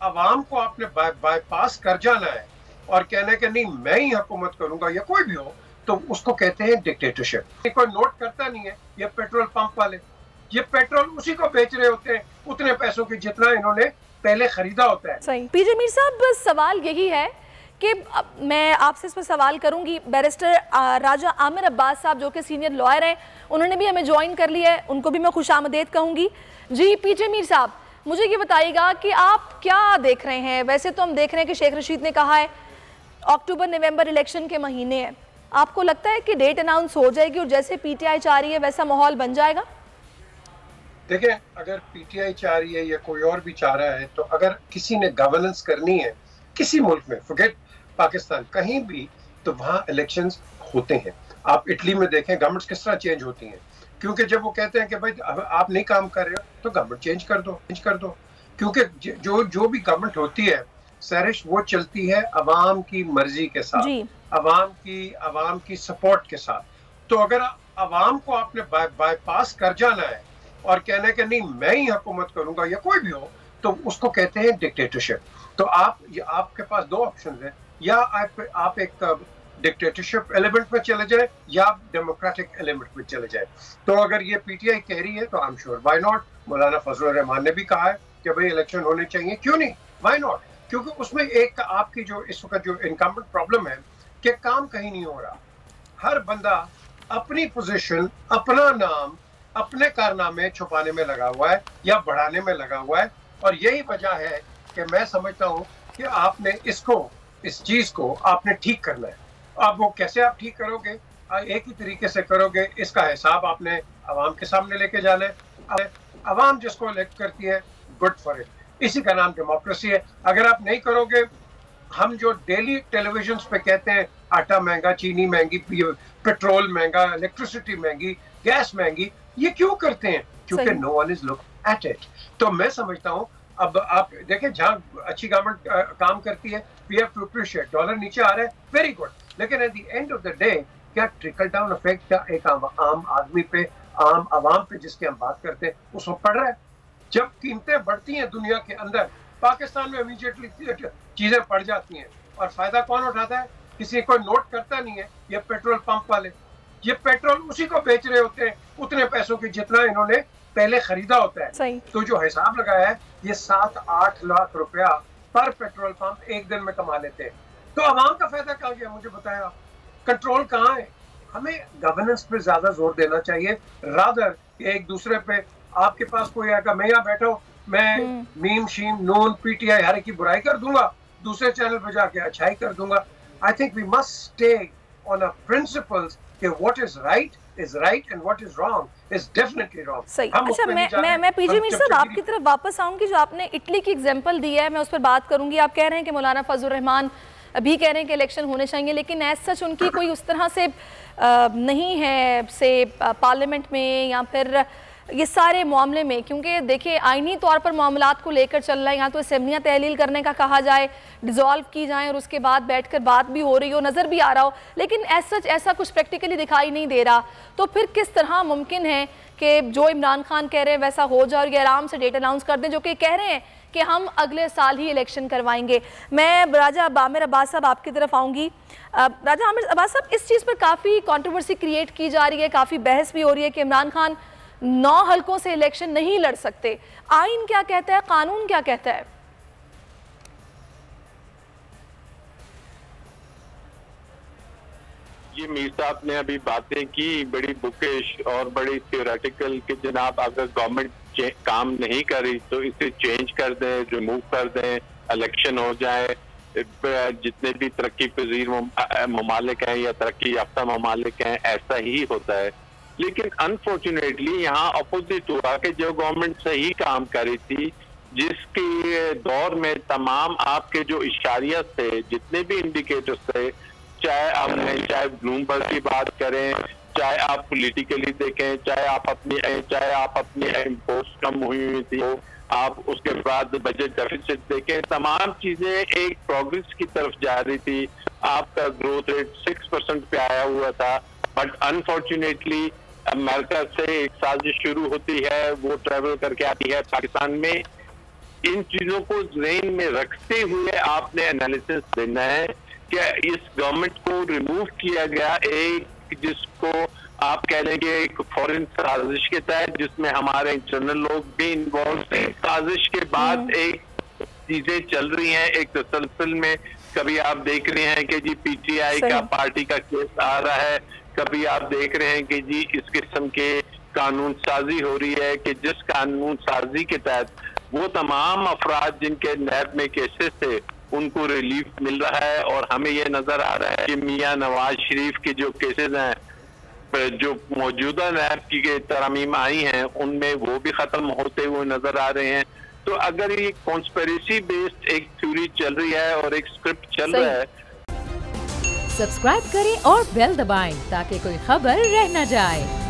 अवाम को आपने बाईपास कर जाना है और कहना है कि नहीं मैं ही हुकूमत करूंगा या कोई भी हो, तो उसको कहते हैं डिक्टेटरशिप। कोई नोट करता नहीं है। ये पेट्रोल पंप वाले, ये पेट्रोल उसी को बेच रहे होते हैं उतने पैसों की जितना इन्होंने पहले खरीदा होता है। सही। पीजे मीर साहब, सवाल यही है कि मैं आपसे इस पर सवाल करूंगी। बैरिस्टर राजा आमिर अब्बास साहब जो कि सीनियर लॉयर हैं, उन्होंने भी हमें ज्वाइन कर लिया है, उनको भी मैं खुशामदीद कहूंगी। जी पीजे मीर साहब, मुझे ये बताइएगा कि आप क्या देख रहे हैं। वैसे तो हम देख रहे हैं कि शेख रशीद ने कहा है अक्टूबर नवंबर इलेक्शन के महीने हैं, आपको लगता है कि डेट अनाउंस हो जाएगी और जैसे पीटीआई चाह रही है वैसा माहौल बन जाएगा? देखिए, अगर पीटीआई चाह रही है या कोई और भी चाह रहा है, तो अगर किसी ने गवर्नेंस करनी है किसी मुल्क में, फॉरगेट पाकिस्तान, कहीं भी, तो वहां इलेक्शंस होते हैं। आप इटली में देखें गवर्नमेंट्स किस तरह चेंज होती हैं, क्योंकि जब वो कहते हैं कि भाई आप नहीं काम कर रहे हो तो गवर्नमेंट चेंज कर दो। क्योंकि जो भी गवर्नमेंट होती है सरिश, वो चलती है अवाम की मर्जी के साथ, अवाम की सपोर्ट के साथ। तो अगर अवाम को आपने बाईपास कर जाना है और कहना है कि नहीं मैं ही हुकूमत करूंगा या कोई भी हो, तो उसको कहते हैं डिक्टेटरशिप। तो आपके पास दो ऑप्शन है, या आप एक डिक्टेटरशिप एलिमेंट में चले जाए या आप डेमोक्रेटिक एलिमेंट में चले जाए। तो अगर ये पीटीआई कह रही है तो I am sure why not. मौलाना फजलुर रहमान ने भी कहा है कि भाई इलेक्शन होने चाहिए, क्यों नहीं, व्हाई नॉट। क्योंकि उसमें एक आपकी जो इस वक्त जो इनकम्बेंट प्रॉब्लम है कि काम कहीं नहीं हो रहा। हर बंदा अपनी पोजीशन, अपना नाम, अपने कारनामे छुपाने में लगा हुआ है या बढ़ाने में लगा हुआ है। और यही वजह है कि मैं समझता हूं कि आपने इस चीज को आपने ठीक करना है। अब वो कैसे आप ठीक करोगे, एक ही तरीके से करोगे, इसका हिसाब आपने अवाम के सामने लेके जाना है। अवाम जिसको इलेक्ट करती है, गुड फॉर इट, इसी का नाम डेमोक्रेसी है। अगर आप नहीं करोगे, हम जो डेली टेलीविजन पे कहते हैं आटा महंगा, चीनी महंगी, पेट्रोल महंगा, इलेक्ट्रिसिटी महंगी, गैस महंगी, ये क्यों करते हैं? क्योंकि no one is look at it. तो मैं समझता हूँ, अब आप देखें जहां अच्छी गवर्नमेंट काम करती है, we have to appreciate. Dollar नीचे आ रहा है, वेरी गुड, लेकिन at the end of the day क्या ट्रिकल डाउन इफेक्ट क्या एक आम आदमी पे, आम आवाम पे जिसकी हम बात करते हैं उसको पड़ रहा है? जब कीमतें बढ़ती हैं दुनिया के अंदर, पाकिस्तान में इमीडिएटली चीजें पड़ जाती हैं और फायदा कौन उठाता है? किसी कोई नोट करता नहीं है। ये पेट्रोल पंप वाले, ये पेट्रोल उसी को बेच रहे होते हैं उतने पैसों की जितना इन्होंने पहले खरीदा होता है। तो जो हिसाब लगाया है, ये 7-8 लाख रुपया पर पेट्रोल पंप एक दिन में कमा लेते हैं। तो आवाम का फायदा कहाँ गया, मुझे बताएं आप? कंट्रोल कहाँ है? हमें गवर्नेंस पे ज्यादा जोर देना चाहिए, रादर एक दूसरे पे। आपके पास कोई आएगा, मैं यहाँ बैठा हूँ, मैं मीम शीम नून पीटीआई हर की बुराई कर दूंगा, दूसरे चैनल पे जाके अच्छाई कर दूंगा। I think we must stay on a principles कि what is right and what is wrong is definitely wrong। सही। अच्छा, मैं पीजे मीर साहब आपकी तरफ वापस आऊंगी। जो आपने इटली की एग्जांपल दी है, मैं उस पर बात करूंगी। आप कह रहे हैं कि मौलाना फजलुर रहमान अभी कह रहे हैं कि इलेक्शन होने चाहिए, लेकिन एज सच उनकी कोई उस तरह से नहीं है से पार्लियामेंट में या फिर ये सारे मामले में, क्योंकि देखिए आईनी तौर पर मामलात को लेकर चल रहा है। यहाँ तो असेंबलियाँ तहलील करने का कहा जाए, डिज़ोल्व की जाए और उसके बाद बैठकर बात भी हो रही हो, नज़र भी आ रहा हो, लेकिन एज सच ऐसा कुछ प्रैक्टिकली दिखाई नहीं दे रहा। तो फिर किस तरह मुमकिन है कि जो इमरान खान कह रहे हैं वैसा हो जाए और ये आराम से डेट अनाउंस कर दें, जो कि कह रहे हैं कि हम अगले साल ही इलेक्शन करवाएंगे? मैं राजा आमिर अब्बास साहब आपकी तरफ आऊँगी। राजा आमिर अब्बास साहब, इस चीज़ पर काफ़ी कॉन्ट्रोवर्सी क्रिएट की जा रही है, काफ़ी बहस भी हो रही है कि इमरान खान 9 हलकों से इलेक्शन नहीं लड़ सकते। आइन क्या कहता है, कानून क्या कहता है? ये मीर साहब ने अभी बातें की बड़ी बुकिश और बड़ी थियोरेटिकल कि जनाब अगर गवर्नमेंट काम नहीं करी तो इसे चेंज कर दें, रिमूव कर दें, इलेक्शन हो जाए। जितने भी तरक्की पजीर ममालिक हैं या तरक्की याफ्ता ममालिक हैं, ऐसा ही होता है। लेकिन अनफॉर्चुनेटली यहाँ अपोजिट हुआ कि जो गवर्नमेंट सही काम करी थी, जिसके दौर में तमाम आपके जो इशारिया थे, जितने भी इंडिकेटर्स थे, चाहे ब्लूमबर्ग की बात करें, चाहे आप पॉलिटिकली देखें, चाहे आप अपनी इम्पोर्ट्स कम हुई थी, आप उसके बाद बजट डेफिसिट देखें, तमाम चीजें एक प्रोग्रेस की तरफ जा रही थी। आपका ग्रोथ रेट 6% पे आया हुआ था। बट अनफॉर्चुनेटली अमेरिका से एक साजिश शुरू होती है, वो ट्रेवल करके आती है पाकिस्तान में, इन चीजों को ज़हन में रखते हुए आपने एनालिसिस देना है कि इस गवर्नमेंट को रिमूव किया गया एक जिसको आप कह लेंगे एक फॉरेन साजिश के तहत, जिसमें हमारे इंटरनल लोग भी इन्वॉल्व थे। साजिश के बाद एक चीजें चल रही हैं एक तसलसल में। कभी आप देख रहे हैं कि जी पीटीआई का पार्टी का केस आ रहा है, कभी आप देख रहे हैं कि जी इस किस्म के कानून साजी हो रही है कि जिस कानून साजी के तहत वो तमाम अफराद जिनके नैब में केसेस थे उनको रिलीफ मिल रहा है। और हमें ये नजर आ रहा है कि मियां नवाज शरीफ के जो केसेस हैं, जो मौजूदा नैब की तरमीम आई हैं, उनमें वो भी खत्म होते हुए नजर आ रहे हैं। तो अगर ये कॉन्स्पिरेसी बेस्ड एक थ्योरी चल रही है और एक स्क्रिप्ट चल रहा है। सब्सक्राइब करें और बेल दबाएं ताकि कोई खबर रह न जाए।